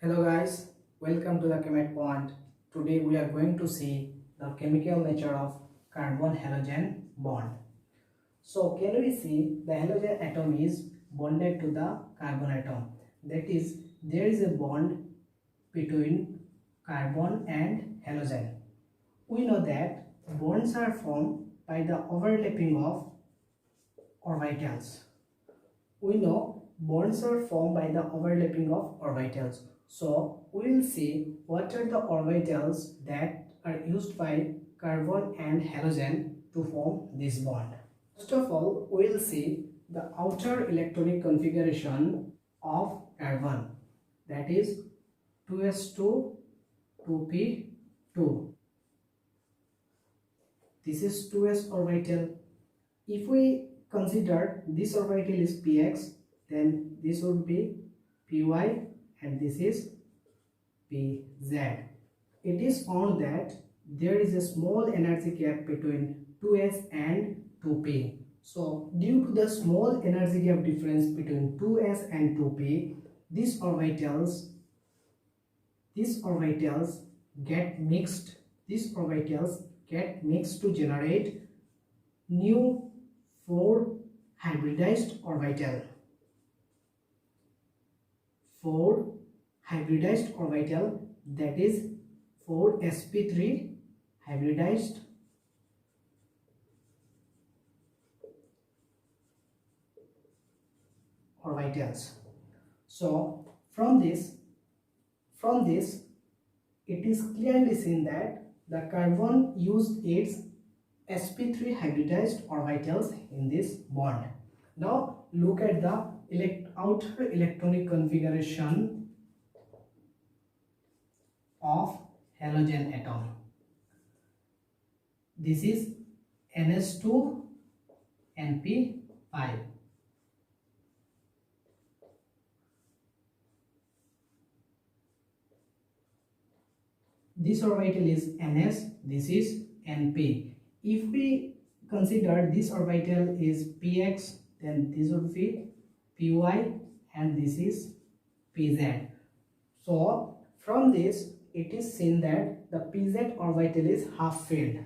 Hello guys, welcome to the Chemat Point. Today we are going to see the chemical nature of carbon halogen bond. So can we see the halogen atom is bonded to the carbon atom. That is, there is a bond between carbon and halogen. We know that bonds are formed by the overlapping of orbitals. We know bonds are formed by the overlapping of orbitals. So we will see what are the orbitals that are used by carbon and halogen to form this bond. First of all, we will see the outer electronic configuration of carbon, that is 2s2 2p2. This is 2s orbital. If we consider this orbital is px, then this would be py and this is pz. It is found that there is a small energy gap between 2s and 2p. So due to the small energy gap difference between 2s and 2p, these orbitals get mixed. These orbitals get mixed to generate new 4 hybridized orbital. 4 hybridized orbital, that is 4 sp3 hybridized orbitals. So from this it is clearly seen that the carbon used its sp3 hybridized orbitals in this bond. Now look at the outer electronic configuration of halogen atom. This is ns2 np5. This orbital is ns, this is np. If we consider this orbital is px, then this would be py and this is pz. So from this it is seen that the pz orbital is half filled.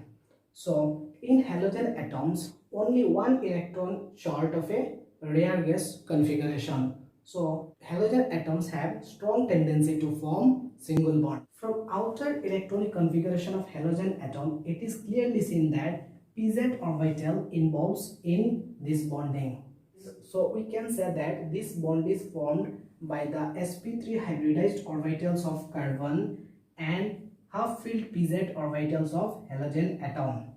So in halogen atoms, only one electron short of a rare gas configuration. So halogen atoms have strong tendency to form single bond. From outer electronic configuration of halogen atom, it is clearly seen that pz orbital involves in this bonding. So we can say that this bond is formed by the sp3 hybridized orbitals of carbon and half-filled pz orbitals of halogen atom.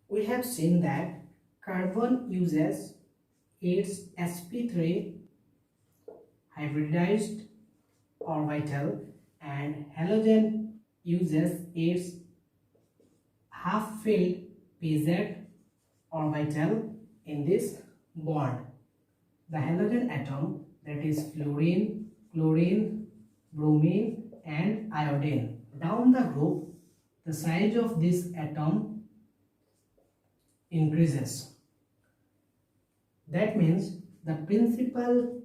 We have seen that carbon uses its sp3 hybridized orbital and halogen uses its half-filled pz orbital in this bond. The halogen atom, that is fluorine, chlorine, bromine and iodine. Down the group, the size of this atom increases. That means the principal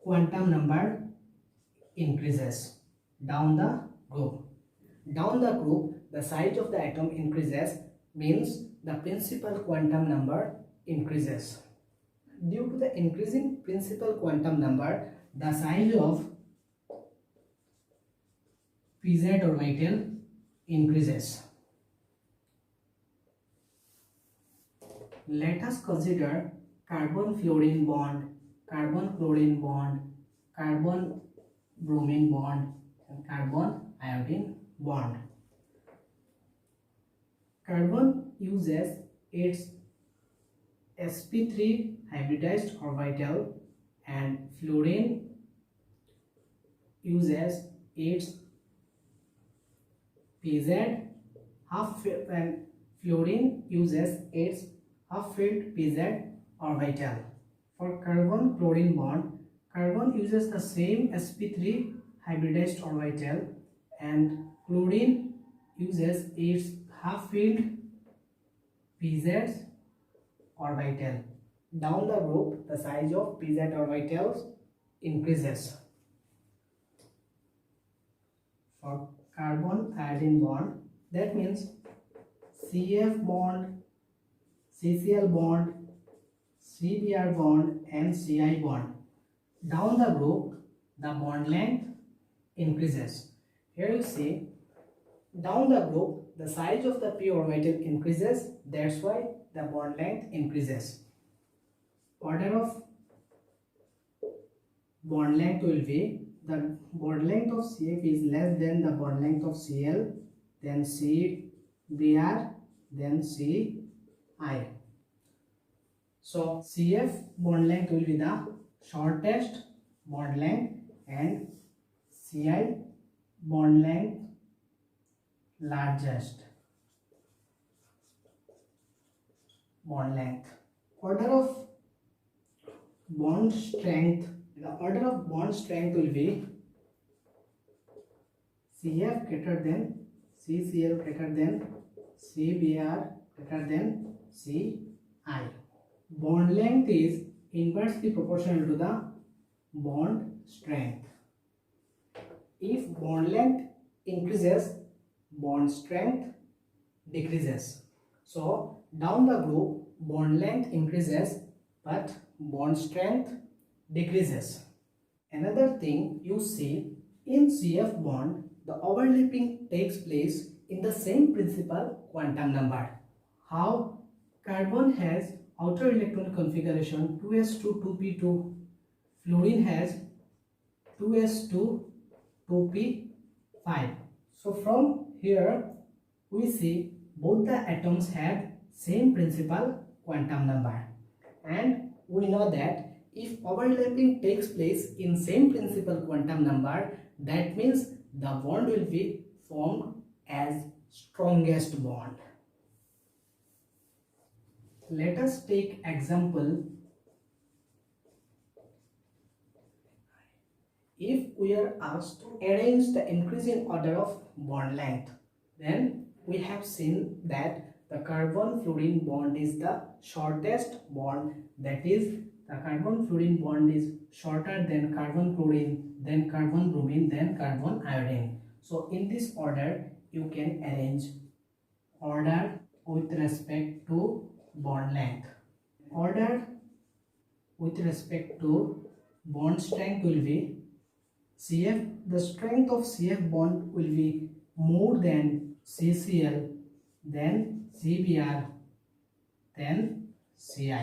quantum number increases down the group. Down the group, the size of the atom increases, means the principal quantum number increases. Due to the increasing principal quantum number, the size of pz orbital increases. Let us consider carbon-fluorine bond, carbon-chlorine bond, carbon-bromine bond and carbon-iodine bond. Carbon uses its sp3 hybridized orbital and fluorine uses its pz half-filled and fluorine uses its half-filled pz orbital. For carbon-chlorine bond, carbon uses the same sp3 hybridized orbital and chlorine uses its half-filled pz orbital. Down the group, the size of pz orbitals increases. For carbon iodine bond, that means CF bond, CCl bond, CBr bond and Ci bond. Down the group, the bond length increases. Here you see, down the group, the size of the p orbital increases. That's why the bond length increases. Order of bond length will be, the bond length of CF is less than the bond length of Cl, then CBr, then Ci. So CF bond length will be the shortest bond length and Ci bond length largest bond length. Order of bond strength, the order of bond strength will be CF greater than CCl greater than CBr greater than Ci. Bond length is inversely proportional to the bond strength. If bond length increases, bond strength decreases. So down the group, bond length increases but bond strength decreases. Another thing you see, in CF bond, the overlapping takes place in the same principal quantum number. How? Carbon has outer electron configuration 2s2 2p2, fluorine has 2s2 2p5. So from here we see both the atoms have same principal quantum number, and we know that if overlapping takes place in same principal quantum number, that means the bond will be formed as strongest bond. Let us take example. If we are asked to arrange the increasing order of bond length, then we have seen that the carbon fluorine bond is the shortest bond, that is the carbon fluorine bond is shorter than carbon chlorine, then carbon bromine, then carbon iodine. So in this order you can arrange order with respect to bond length. Order with respect to bond strength will be CF, the strength of CF bond will be more than CCl, then CBr, then Ci.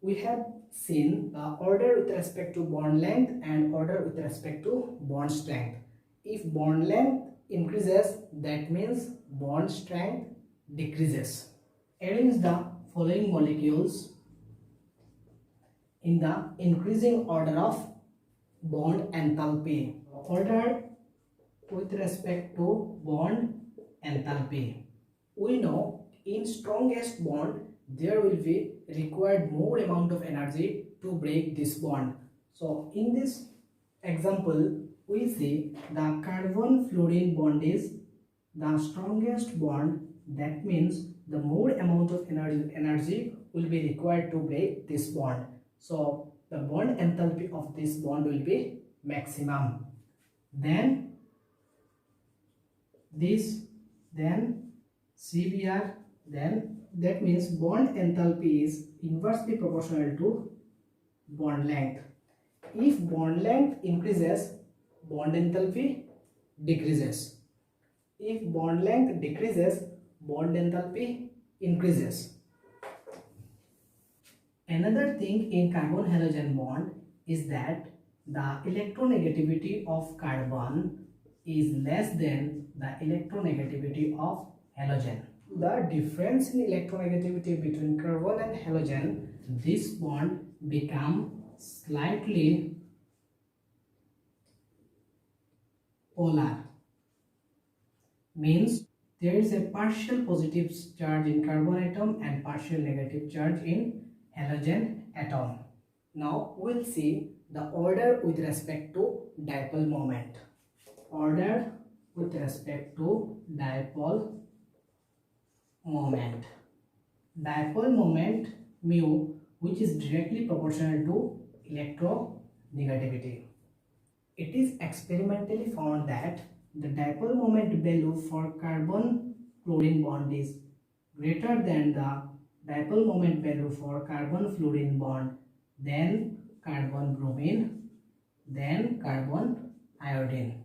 We have seen the order with respect to bond length and order with respect to bond strength. If bond length increases, that means bond strength decreases. Arrange the following molecules in the increasing order of bond enthalpy. Order with respect to bond enthalpy. We know in strongest bond there will be required more amount of energy to break this bond. So in this example we see the carbon fluorine bond is the strongest bond, that means the more amount of energy will be required to break this bond. So the bond enthalpy of this bond will be maximum. Then this, then CBr, then that means bond enthalpy is inversely proportional to bond length. If bond length increases, bond enthalpy decreases. If bond length decreases, bond enthalpy increases. Another thing in carbon halogen bond is that the electronegativity of carbon is less than the electronegativity of halogen. The difference in electronegativity between carbon and halogen, this bond become slightly polar, means there is a partial positive charge in carbon atom and partial negative charge in halogen atom. Now we'll see the order with respect to dipole moment. Order with respect to dipole moment. Dipole moment mu which is directly proportional to electronegativity. It is experimentally found that the dipole moment value for carbon-chlorine bond is greater than the dipole moment value for carbon-fluorine bond, then carbon-bromine, then carbon-iodine.